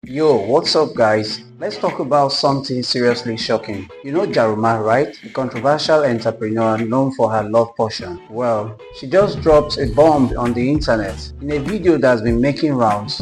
Yo, what's up guys? Let's talk about something seriously shocking. You know Jaruma, right? The controversial entrepreneur known for her love potion. Well, she just dropped a bomb on the internet. In a video that's been making rounds,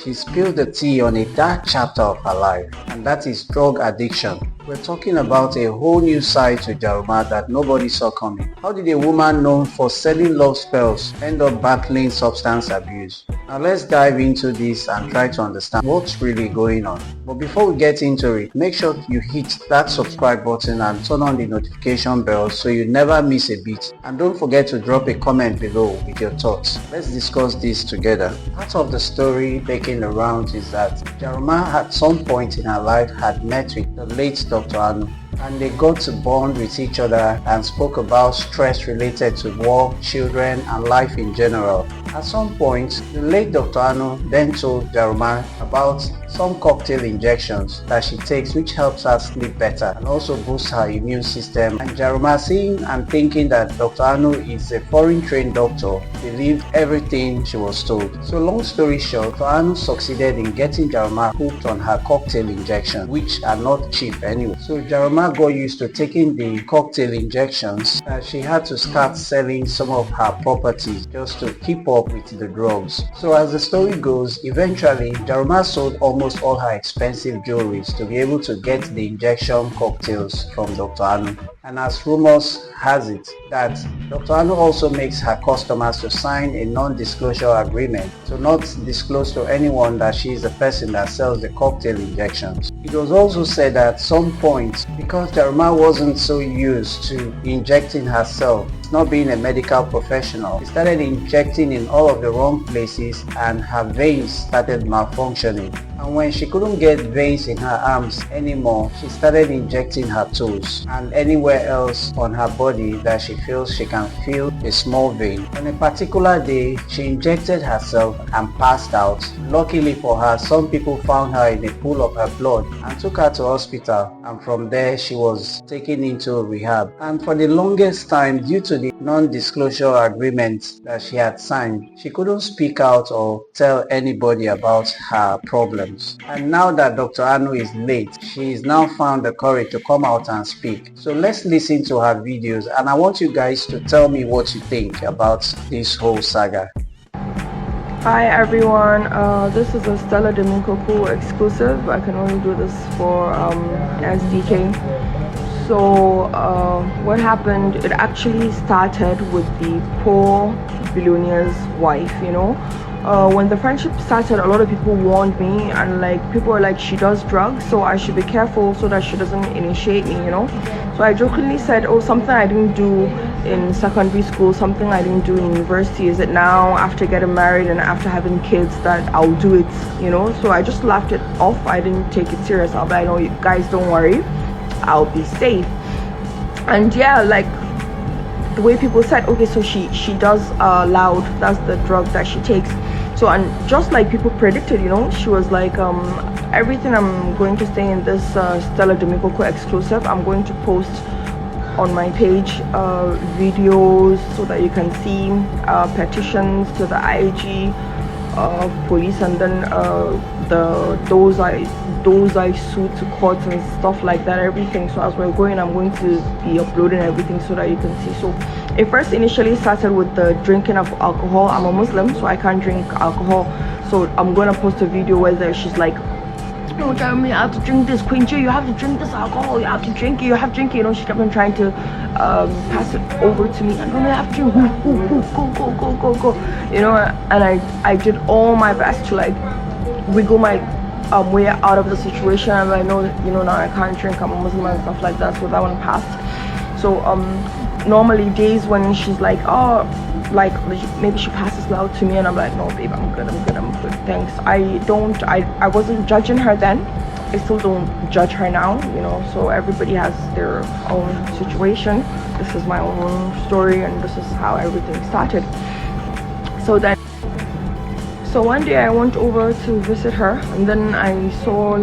she spilled the tea on a dark chapter of her life, and that is drug addiction. We're talking about a whole new side to Jaruma that nobody saw coming. How did a woman known for selling love spells end up battling substance abuse? Now let's dive into this and try to understand what's really going on. But before we get into it, make sure you hit that subscribe button and turn on the notification bell so you never miss a beat. And don't forget to drop a comment below with your thoughts. Let's discuss this together. Part of the story making the rounds is that Jaruma at some point in her life had met with the late Dr. Anu, and they got to bond with each other and spoke about stress related to work, children, and life in general. At some point, the late Dr. Anu then told Jaruma about some cocktail injections that she takes which helps her sleep better and also boosts her immune system. And Jaruma, seeing and thinking that Dr. Anu is a foreign trained doctor, believed everything she was told. So long story short, Dr. Anu succeeded in getting Jaruma hooked on her cocktail injections, which are not cheap anyway. So Jaruma got used to taking the cocktail injections and she had to start selling some of her properties just to keep up with the drugs. So as the story goes, eventually Jaruma sold almost all her expensive jewelries to be able to get the injection cocktails from Dr. Anu. And as rumors has it that Dr. Anu also makes her customers to sign a non-disclosure agreement to not disclose to anyone that she is the person that sells the cocktail injections. It was also said at some point, because Jaruma wasn't so used to injecting herself, not being a medical professional, she started injecting in all of the wrong places and her veins started malfunctioning. And when she couldn't get veins in her arms anymore, she started injecting her toes and anywhere else on her body that she feels she can feel a small vein. On a particular day, she injected herself and passed out. Luckily for her, some people found her in a pool of her blood and took her to hospital, and from there she was taken into rehab. And for the longest time, due to the non-disclosure agreement that she had signed, she couldn't speak out or tell anybody about her problems. And now that Dr. Anu is late, she has now found the courage to come out and speak. So let's listen to her videos, and I want you guys to tell me what you think about this whole saga. Hi everyone, this is a Stella Domingo exclusive. I can only do this for SDK. So what happened, it actually started with the poor billionaire's wife, when the friendship started, a lot of people warned me, and people were like, she does drugs, so I should be careful so that she doesn't initiate me. So I jokingly said, oh, something I didn't do in secondary school, something I didn't do in university, is it now after getting married and after having kids that I'll do it, So I just laughed it off. I didn't take it serious. I'll be like, no, you guys don't worry, I'll be safe. And yeah, the way people said, okay, so she does loud, that's the drug that she takes. So, and just like people predicted, she was like, everything I'm going to say in this Stella Domingo exclusive, I'm going to post on my page videos so that you can see petitions to the IG police, and then those I sued to courts and stuff like that, everything. So as we're going, I'm going to be uploading everything so that you can see. So it first initially started with the drinking of alcohol. I'm a Muslim, so I can't drink alcohol. So I'm going to post a video where she's like, no, Jeremy, you have to drink this, Queen J, you have to drink this alcohol, you have to drink it, you have to drink it. She kept on trying to pass it over to me, and you have to drink, go. And I did all my best to wiggle my way out of the situation. And I know, now I can't drink, I'm a Muslim and stuff like that. So that one passed. So normally days when she's like, oh, maybe she passes loud to me, and I'm like, no babe, I'm good, thanks. I wasn't judging her then. I still don't judge her now, so everybody has their own situation. This is my own story, and this is how everything started. So one day I went over to visit her, and then I saw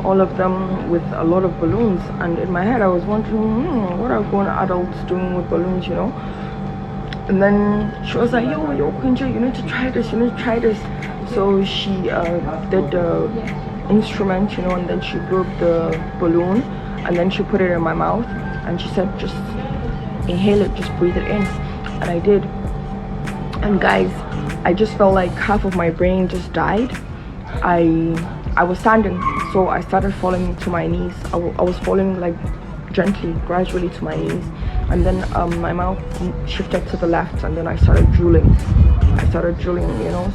all of them with a lot of balloons, and in my head I was wondering, what are grown adults doing with balloons, And then she was like, yo, Kunja, you need to try this. So she did the instrument, and then she blew up the balloon, and then she put it in my mouth, and she said, just inhale it, just breathe it in. And I did. And guys, I just felt like half of my brain just died. I was standing, so I started falling to my knees. I was falling like gently, gradually to my knees, and then my mouth shifted to the left, and then I started drooling.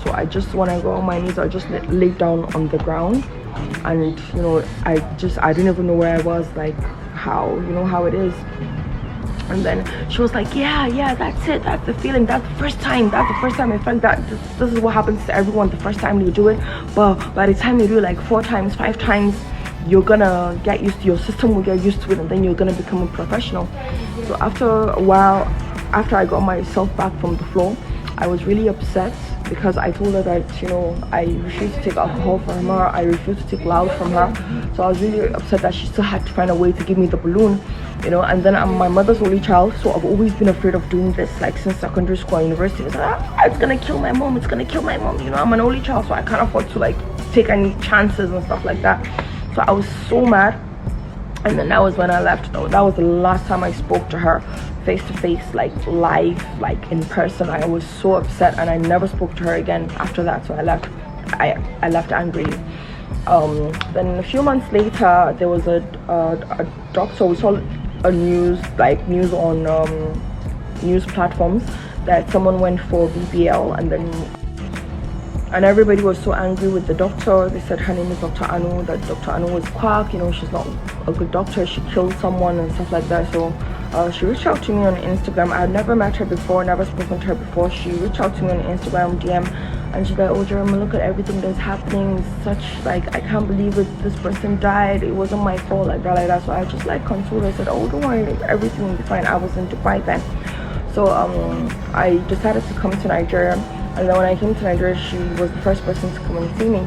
So I just, when I got on my knees, I just laid down on the ground, and I didn't even know where I was, like how it is. And then she was like, yeah, that's it, that's the feeling, that's the first time I felt that. This is what happens to everyone the first time you do it, but by the time you do it like 4 times, 5 times, you're gonna get used to, your system will get used to it, and then you're gonna become a professional. So after a while, after I got myself back from the floor, I was really upset, because I told her that I refused to take alcohol from her, I refused to take loud from her. So I was really upset that she still had to find a way to give me the balloon, and then I'm my mother's only child, so I've always been afraid of doing this, like since secondary school and university. It's gonna kill my mom, I'm an only child, so I can't afford to like take any chances and stuff like that. So I was so mad. And then that was when I left. That was the last time I spoke to her face to face, like live, like in person. I was so upset, and I never spoke to her again after that. So I left. I left angrily. Then a few months later, there was a doctor. We saw a news on news platforms that someone went for BBL, and everybody was so angry with the doctor. They said her name is Dr. Anu, that Dr. Anu was quack, she's not a good doctor, she killed someone and stuff like that. So she reached out to me on Instagram. I had never met her before, never spoken to her before. She reached out to me on Instagram DM, and she's like, oh Jaruma, look at everything that's happening. It's such, like, I can't believe it, this person died, it wasn't my fault, like that. So I just like consoled her. I said, oh, don't worry, everything will be fine. I was in Dubai then. So I decided to come to Nigeria. And then when I came to Nigeria, she was the first person to come and see me.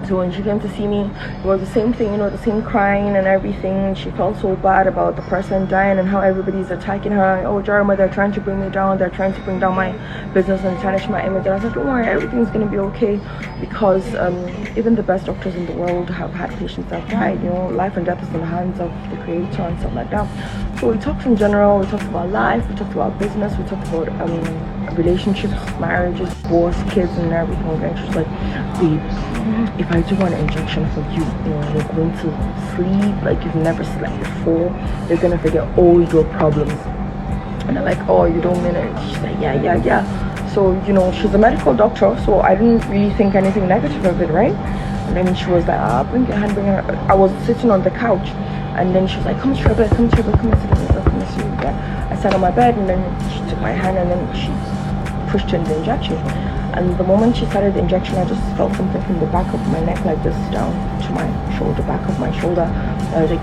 So when she came to see me, it was the same thing, the same crying and everything. She felt so bad about the person dying and how everybody's attacking her. Oh, Jaruma, they're trying to bring me down. They're trying to bring down my business and tarnish my image. And I said, don't worry, everything's going to be okay. Because even the best doctors in the world have had patients that died. Life and death is in the hands of the Creator and stuff like that. So we talked in general. We talked about life. We talked about business. We talked about relationships, marriages, divorce, kids, and everything. And she was like, babe, if I do want an injection for you, you're going to sleep like you've never slept before. You're going to forget all your problems. And I'm like, oh, you don't mean it? She's like, yeah. So, she's a medical doctor, so I didn't really think anything negative of it, right? And then she was like, bring your hand, bring her. I was sitting on the couch, and then she was like, come to your bed, come and sit on your bed. I sat on my bed, and then she took my hand, and then she pushed in the injection. And the moment she started the injection, I just felt something from the back of my neck, like this, down to my shoulder, back of my shoulder. I was like,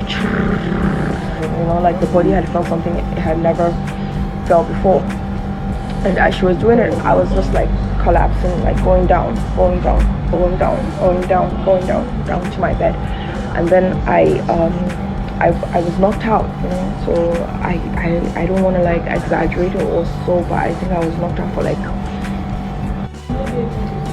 like the body had felt something it had never felt before. And as she was doing it, I was just like collapsing, like going down to my bed. And then I was knocked out, so I don't want to like exaggerate it or so, but I think I was knocked out for like,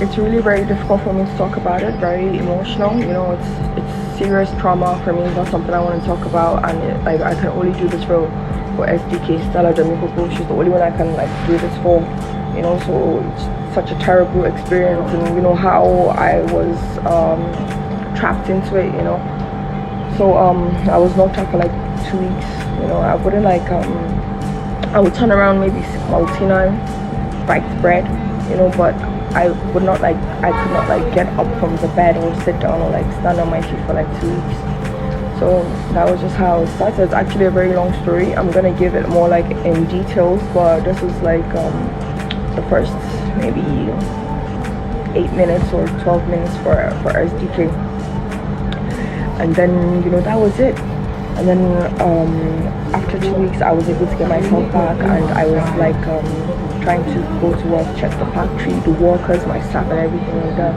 it's really very difficult for me to talk about it, very emotional, it's serious trauma for me. It's not something I want to talk about, and I can only do this for SDK, Stella Jamiko. She's the only one I can like do this for, so it's such a terrible experience, and how I was trapped into it, So I was knocked out for like 2 weeks. I wouldn't like I would turn around, maybe sip Maltina, bite bread, but I could not like get up from the bed or sit down or like stand on my feet for like 2 weeks. So that was just how it started. It's actually a very long story. I'm gonna give it more like in details, but this is like the first maybe 8 minutes or 12 minutes for SDK. And then that was it. And then after 2 weeks I was able to get myself back, and I was like trying to go to work, check the factory, the workers, my staff and everything like that.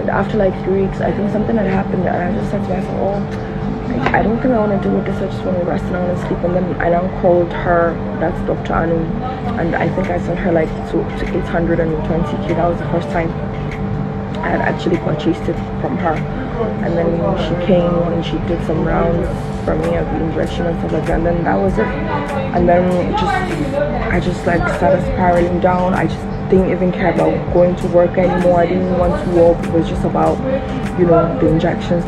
And after like 3 weeks, I think something had happened, and I just said to myself, I don't think I want to do with this, I just want to rest and I want to sleep. And then I now called her, that's Dr. Anu, and I think I sent her like to 820k. That was the first time. I had actually purchased it from her, and then she came and she did some rounds for me of the injection and stuff like that, and then that was it. And then I just like started spiraling down. I just didn't even care about going to work anymore. I didn't want to walk. It was just about, the injections.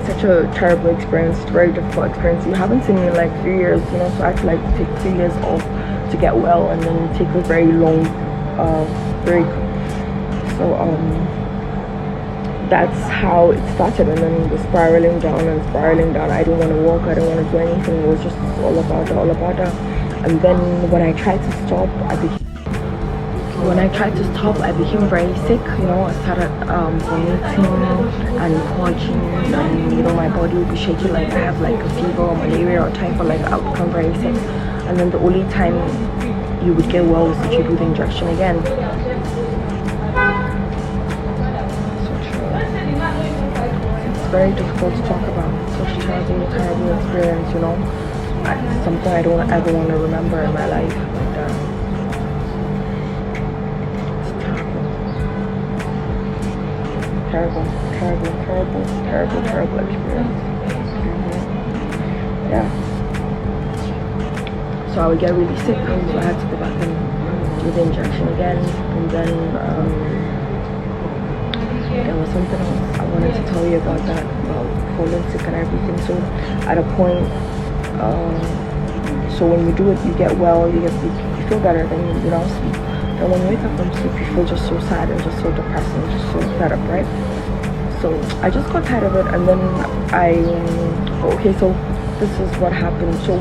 Such a terrible experience, very difficult experience. You haven't seen me in like 3 years, so I had to like take 3 years off to get well, and then take a very long break. So that's how it started, and then the spiraling down. I didn't want to walk, I didn't want to do anything. It was just all about that. And then when I tried to stop, I became very sick. I started vomiting and purging, and my body would be shaking like I have like a fever or malaria or typhoid. Like I would become very sick, and then the only time you would get well is if you do the injection again. It's very difficult to talk about. Such a terrible experience. Something I don't ever want to remember in my life like that. Terrible experience. Yeah. So I would get really sick, so I had to go back and do the injection again. And then there was something else I wanted to tell you about that, about falling sick and everything. So at a point, so when you do it, you get well, you feel better, then you don't sleep. And when you wake up from sleep, you feel just so sad and just so depressed and just so fed up, right? So I just got tired of it, and then so this is what happened. So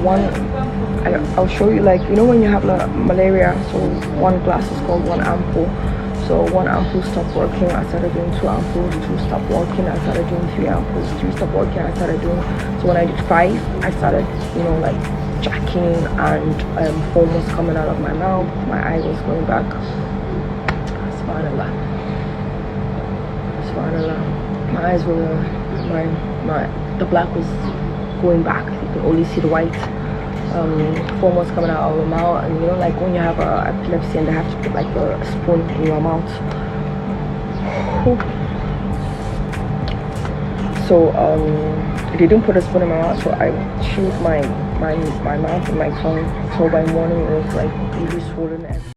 I'll show you, like, when you have malaria, so one glass is called one ampoule. So one ampoule stopped working, I started doing 2 ampoules, 2 stopped working, I started doing 3 ampoules, 3 stopped working, I started doing, so when I did 5, I started, like jacking, and foam was coming out of my mouth, my eye was going back. Subhanallah. My eyes were, the black was going back, you could only see the white. Foam was coming out of my mouth, and like when you have epilepsy and they have to put like a spoon in your mouth. So they didn't put a spoon in my mouth, so I chewed my mouth and my tongue. So by morning it was like really swollen.